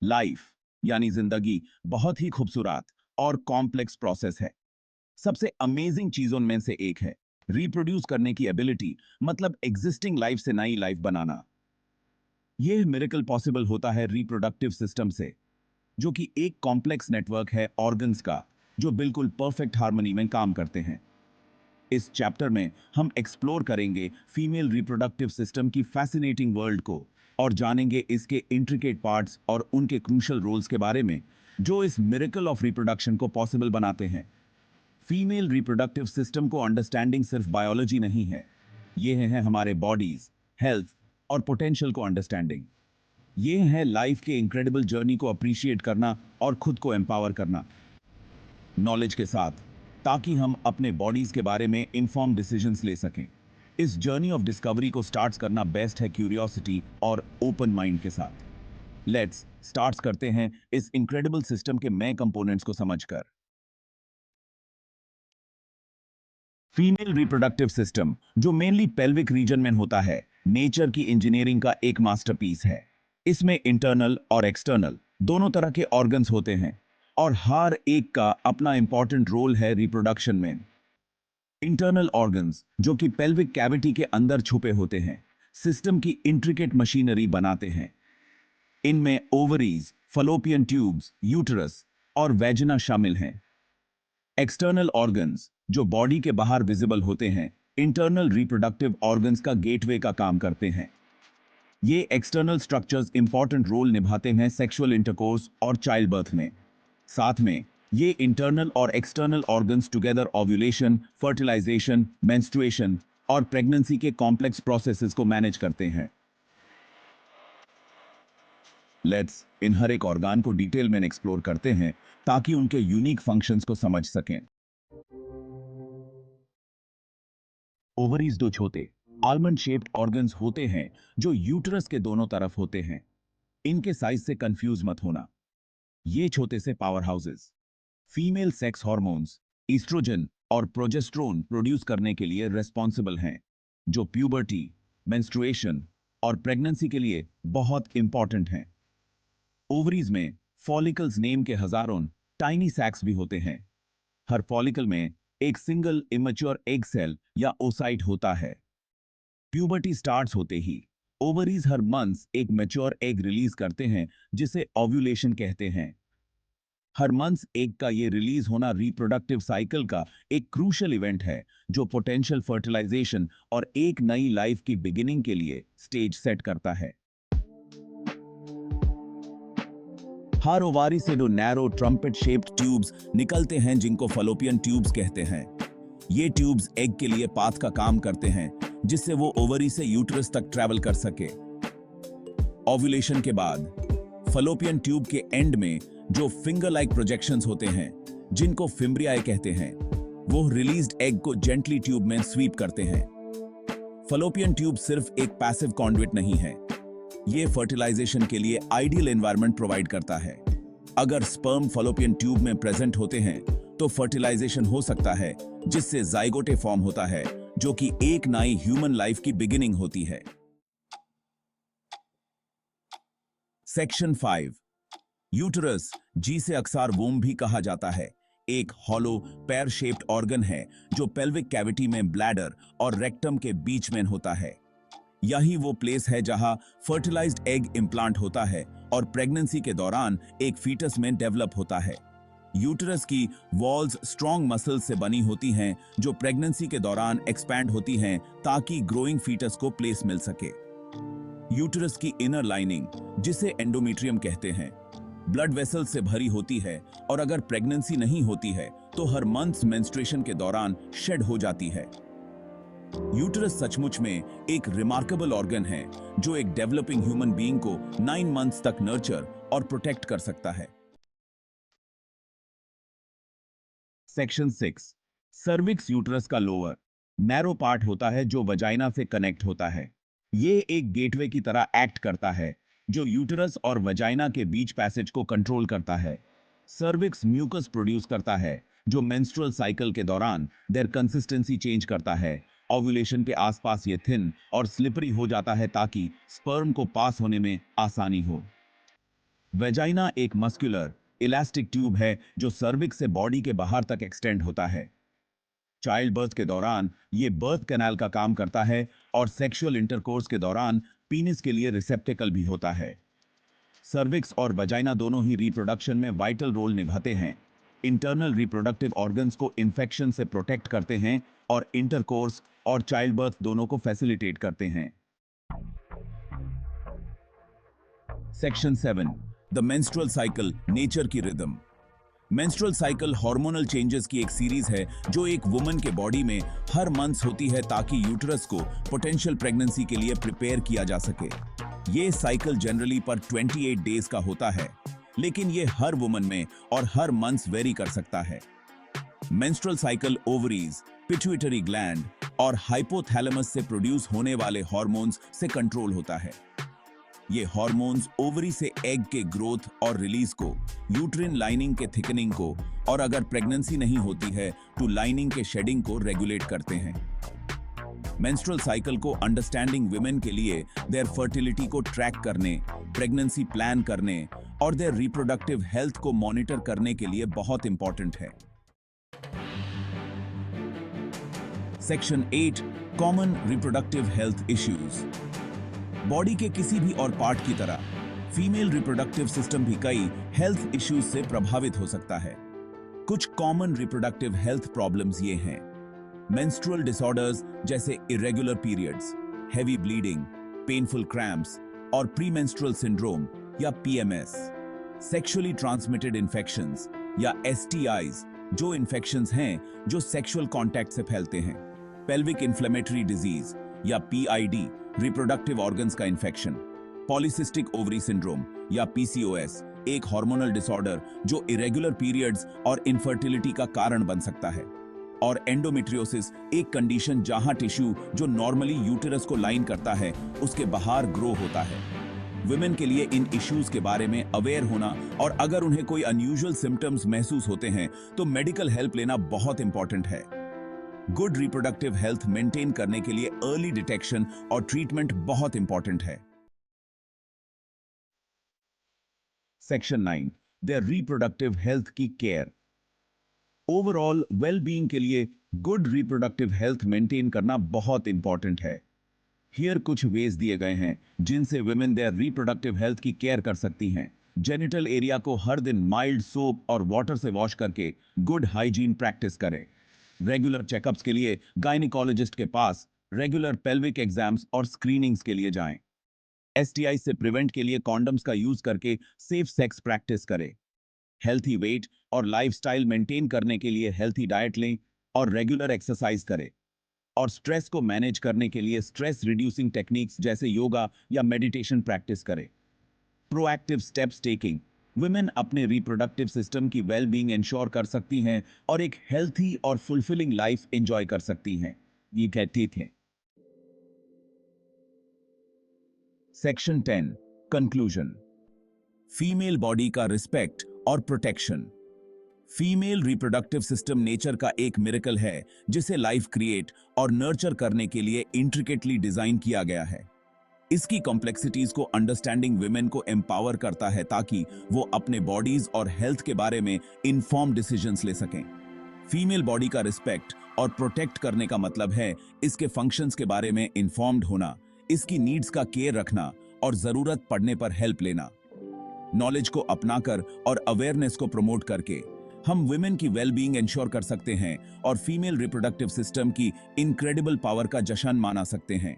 Life यानी जिंदगी बहुत ही खूबसूरत और कॉम्प्लेक्स प्रोसेस है। सबसे अमेजिंग चीजों में से एक है रिप्रोड्यूस करने की एबिलिटी, मतलब एग्जिस्टिंग लाइफ से नई लाइफ बनाना। यह मिरेकल पॉसिबल होता है रिप्रोडक्टिव सिस्टम से, जो कि एक कॉम्प्लेक्स नेटवर्क है ऑर्गन्स का, जो बिल्कुल परफेक्ट हार्मनी में काम करते हैं। इस चैप्टर में हम एक्सप्लोर करेंगे फीमेल रिप्रोडक्टिव सिस्टम की फैसिनेटिंग वर्ल्ड को और जानेंगे इसके इंट्रिकेट पार्ट्स और उनके क्रूशियल रोल्स के बारे में, जो इस मिरेकल ऑफ रिप्रोडक्शन को पॉसिबल बनाते हैं। फीमेल रिप्रोडक्टिव सिस्टम को अंडरस्टैंडिंग सिर्फ बायोलॉजी नहीं है, यह है हमारे बॉडीज, हेल्थ और पोटेंशियल को अंडरस्टैंडिंग। यह है लाइफ के इनक्रेडिबल जर्नी को अप्रिशिएट करना और खुद को एम्पावर करना नॉलेज के साथ, ताकि हम अपने बॉडीज के बारे में इंफॉर्म डिसीजंस ले सकें। इस जर्नी ऑफ डिस्कवरी को स्टार्ट करना बेस्ट है क्यूरियोसिटी और ओपन माइंड के साथ। लेट्स स्टार्ट करते हैं इस इनक्रेडिबल सिस्टम के मेन कंपोनेंट्स को समझकर। फीमेल रिप्रोडक्टिव सिस्टम, जो मेनली पेल्विक रीजन में होता है, नेचर की इंजीनियरिंग का एक मास्टरपीस है। इसमें इंटरनल और एक्सटर्नल दोनों तरह के ऑर्गन्स होते हैं और हर एक का अपना इंपॉर्टेंट रोल है रिप्रोडक्शन में। इंटरनल ऑर्गन्स, जो कि पेल्विक कैविटी के अंदर छुपे होते हैं, सिस्टम की इंट्रिकेट मशीनरी बनाते हैं। इनमें ओवरीज, फलोपियन ट्यूब्स, यूटरस और वेजिना शामिल हैं। एक्सटर्नल ऑर्गन्स, जो बॉडी के बाहर विजिबल होते हैं, इंटरनल रिप्रोडक्टिव ऑर्गन्स का गेटवे का काम करते हैं। ये एक्सटर्नल स्ट्रक्चर्स इंपॉर्टेंट रोल निभाते हैं सेक्सुअल इंटरकोर्स और चाइल्ड बर्थ में। साथ में ये इंटरनल और external organs together ovulation, fertilisation, menstruation और प्रेगनेंसी के कॉम्प्लेक्स प्रोसेसेस को मैनेज करते हैं। लेट्स इन हर एक ऑर्गन को डिटेल में एक्सप्लोर करते हैं, ताकि उनके यूनिक फंक्शंस को समझ सकें। ओवरीज दो छोटे आलमंड शेप्ड ऑर्गन्स होते हैं, जो यूटरस के दोनों तरफ होते हैं। इनके साइज से कंफ्यूज मत होना। ये छोटे से power houses female sex hormones, oestrogen और प्रोजेस्टेरोन प्रोड्यूस करने के लिए रेस्पॉन्सिबल हैं, जो प्यूबर्टी, मेंस्ट्रुएशन और प्रेगनेंसी के लिए बहुत इंपॉर्टेंट हैं। ओवरीज में फॉलिकल्स नेम के हजारों टाइनी सैक्स भी होते हैं। हर फॉलिकल में एक सिंगल इमेच्योर एग सेल या ओसाइट होता है। प्यूबर्टी स्टार्ट्स होते ही ओवरीज हर मंथ एक मैच्योर एग रिलीज करते हैं, जिसे ओव्यूलेशन कहते हैं। हर मंथ एग का ये रिलीज होना रिप्रोडक्टिव साइकिल का एक क्रूशियल इवेंट है, जो पोटेंशियल फर्टिलाइजेशन और एक नई लाइफ की बिगिनिंग के लिए स्टेज सेट करता है। हर ओवारी से दो नैरो ट्रम्पेट शेप्ड ट्यूब्स निकलते हैं, जिनको फलोपियन ट्यूब्स कहते हैं। ये ट्यूब्स एग के लिए पाथ का काम करते हैं, जिससे वो ओवरी से यूट्रस तक ट्रैवल कर सके। ओव्यूलेशन के बाद फलोपियन ट्यूब के एंड में जो फिंगर लाइक प्रोजेक्शंस होते हैं, जिनको फिम्ब्रियाए कहते हैं, वो रिलीज्ड एग को जेंटली ट्यूब में स्वीप करते हैं। फलोपियन ट्यूब सिर्फ एक पैसिव कॉन्डुइट नहीं है, ये फर्टिलाइजेशन के लिए आइडियल एनवायरनमेंट प्रोवाइड करता है। अगर स्पर्म फलोपियन ट्यूब में प्रेजेंट होते हैं, तो फर्टिलाइजेशन हो सकता है, जिससे जाइगोटे फॉर्म होता है, जो कि एक नई ह्यूमन लाइफ की बिगिनिंग होती है। सेक्शन 5, यूटरस, जिसे अक्सर वोम भी कहा जाता है, एक हॉलो पैर शेप्ड ऑर्गन है, जो पेल्विक कैविटी में ब्लैडर और रेक्टम के बीच में होता है। यही वो प्लेस है जहां फर्टिलाइज्ड एग इंप्लांट होता है और प्रेगनेंसी के दौरान एक फीटस में डेवलप होता है। यूटरस की वॉल्स स्ट्रॉन्ग मसल्स से बनी होती हैं, जो प्रेगनेंसी के दौरान एक्सपैंड होती हैं, ताकि ग्रोइंग फीटस को प्लेस मिल सके। यूटरस की इनर लाइनिंग, जिसे एंडोमेट्रियम कहते हैं, ब्लड वेसल से भरी होती है, और अगर प्रेगनेंसी नहीं होती है, तो हर मंथ मेंस्ट्रुएशन के दौरान शेड हो जाती है। यूटरस सचमुच में एक रिमार्केबल ऑर्गन है, जो एक डेवलपिंग ह्यूमन बीइंग को 9 मंथ्स तक नर्चर और प्रोटेक्ट कर सकता है। सेक्शन 6, सर्विक्स यूटरस का लोअर नैरो पार्ट होता है, जो वजाइना से कनेक्ट होता है। ये एक गेटवे की तरह एक्ट करता है, जो यूटरस और वजाइना के बीच पैसेज को कंट्रोल करता है। सर्विक्स म्यूकस प्रोड्यूस करता है, जो मेंस्ट्रुअल साइकिल के दौरान देयर कंसिस्टेंसी चेंज करता है। ओव्यूलेशन के आसपास ये थिन और स्लिपरी हो जाता है, ताकि स्पर्म को पास होने में आसानी हो। वेजाइना एक मस्कुलर इलास्टिक ट्यूब है जो सर्विक्स से बॉडी के बाहर तक एक्सटेंड होता है। चाइल्ड बर्थ के दौरान ये बर्थ कैनाल का काम करता है और सेक्सुअल इंटरकोर्स के दौरान पीनिस के लिए रिसेप्टेकल भी होता है। सर्विक्स और वजाइना दोनों ही रिप्रोडक्शन में वाइटल रोल निभाते हैं। इंटरनल रिप्रोडक्टिव ऑर्गन्स को इन्फेक्शन से प्रोटेक्ट करते हैं और इंटरकोर्स और चाइल्ड बर्थ दोनों को फैसिलिटेट करते हैं। Section 7, the menstrual cycle, nature की rhythm. Menstrual cycle hormonal changes की एक सीरीज है जो एक वुमन के बॉडी में हर मंथ होती है ताकि यूटरस को पोटेंशियल प्रेगनेंसी के लिए प्रिपेयर किया जा सके। ये साइकिल जनरली पर 28 डेज का होता है, लेकिन ये हर वुमन में और हर मंथ वेरी कर सकता है। Menstrual cycle ovaries, pituitary gland और हाइपोथैलेमस से प्रोड्यूस होने वाले हार्मोन्स से कंट्रोल होता है। ये हार्मोन्स ओवरी से एग के ग्रोथ और रिलीज को, यूट्रिन लाइनिंग के थिकनिंग को और अगर प्रेगनेंसी नहीं होती है तो लाइनिंग के शेडिंग को रेगुलेट करते हैं। मेंस्ट्रुअल साइकिल को अंडरस्टैंडिंग विमेन के लिए देयर फर्टिलिटी को ट्रैक करने, प्रेगनेंसी प्लान करने और देयर रिप्रोडक्टिव हेल्थ को मॉनिटर करने के लिए बहुत इंपॉर्टेंट है। Section 8, common reproductive health issues. Body के किसी भी और पार्ट की तरह फीमेल रिप्रोडक्टिव सिस्टम भी कई हेल्थ इश्यूज से प्रभावित हो सकता है। कुछ कॉमन रिप्रोडक्टिव हेल्थ प्रॉब्लम्स ये हैं: मेंस्ट्रुअल डिसऑर्डर्स जैसे irregular periods, heavy bleeding, painful cramps और प्रीमेंस्ट्रुअल सिंड्रोम या पीएमएस, सेक्सुअली ट्रांसमिटेड इन्फेक्शंस या एसटीआईज, जो इन्फेक्शंस हैं जो सेक्सुअल कांटेक्ट से फैलते हैं, पेल्विक इन्फ्लेमेटरी डिजीज या पीआईडी, रिप्रोडक्टिव ऑर्गन्स का इन्फेक्शन, पॉलीसिस्टिक ओवरी सिंड्रोम या पीसीओएस, एक हार्मोनल डिसऑर्डर जो इरेगुलर पीरियड्स और इनफर्टिलिटी का कारण बन सकता है, और एंडोमेट्रियोसिस, एक कंडीशन जहां टिश्यू जो नॉर्मली यूटेरस को लाइन करता है उसके बाहर ग्रो होता है। वुमेन के लिए इन इश्यूज के बारे में अवेयर होना और अगर उन्हें कोई अनयूजुअल सिम्टम्स महसूस होते हैं तो मेडिकल हेल्प लेना बहुत इंपॉर्टेंट है। गुड रिप्रोडक्टिव हेल्थ मेंटेन करने के लिए अर्ली डिटेक्शन और ट्रीटमेंट बहुत इंपॉर्टेंट है। सेक्शन 9, देयर रिप्रोडक्टिव हेल्थ की केयर। ओवरऑल वेलबीइंग के लिए गुड रिप्रोडक्टिव हेल्थ मेंटेन करना बहुत इंपॉर्टेंट है। हियर कुछ वेज दिए गए हैं जिनसे वुमेन देयर रिप्रोडक्टिव हेल्थ की केयर कर सकती हैं। जेनिटल एरिया को हर दिन माइल्ड सोप और वाटर से वॉश करके गुड हाइजीन प्रैक्टिस करें। रेगुलर चेकअप्स के लिए गायनिकोलॉजिस्ट के पास, रेगुलर पेल्विक एग्जाम्स और स्क्रीनिंग्स के लिए जाएं। एसटीआई से प्रिवेंट के लिए कॉन्डम्स का यूज करके सेफ सेक्स प्रैक्टिस करें। हेल्थी वेट और लाइफस्टाइल मेंटेन करने के लिए हेल्थी डाइट लें और रेगुलर एक्सरसाइज करें। और स्ट्रेस को मैनेज करने के लिए स्ट्रेस रिड्यूसिंग टेक्निक्स जैसे योगा या मेडिटेशन प्रैक्टिस करें। प्रोएक्टिव स्टेप्स टेकिंग, वुमेन अपने रिप्रोडक्टिव सिस्टम की वेलबीइंग इंश्योर कर सकती हैं और एक हेल्थी और फुलफिलिंग लाइफ एंजॉय कर सकती हैं। ये कहती थे। Section 10, conclusion. फीमेल बॉडी का रिस्पेक्ट और protection. Female reproductive system nature का एक मिरेकल है जिसे लाइफ क्रिएट और नर्चर करने के लिए इंट्रिकेटली डिजाइन किया गया है। इसकी कॉम्प्लेक्सिटीज को अंडरस्टैंडिंग वुमेन को एम्पावर करता है ताकि वो अपने बॉडीज और हेल्थ के बारे में इन्फॉर्म डिसीजंस ले सकें। फीमेल बॉडी का रिस्पेक्ट और प्रोटेक्ट करने का मतलब है इसके फंक्शंस के बारे में इन्फॉर्म्ड होना, इसकी नीड्स का केयर रखना और जरूरत पड़ने पर हेल्प लेना। नॉलेज को अपनाकर और अवेयरनेस को प्रमोट करके हम वुमेन की वेलबीइंग इंश्योर कर सकते हैं और फीमेल रिप्रोडक्टिव सिस्टम की इनक्रेडिबल पावर का जश्न माना सकते हैं।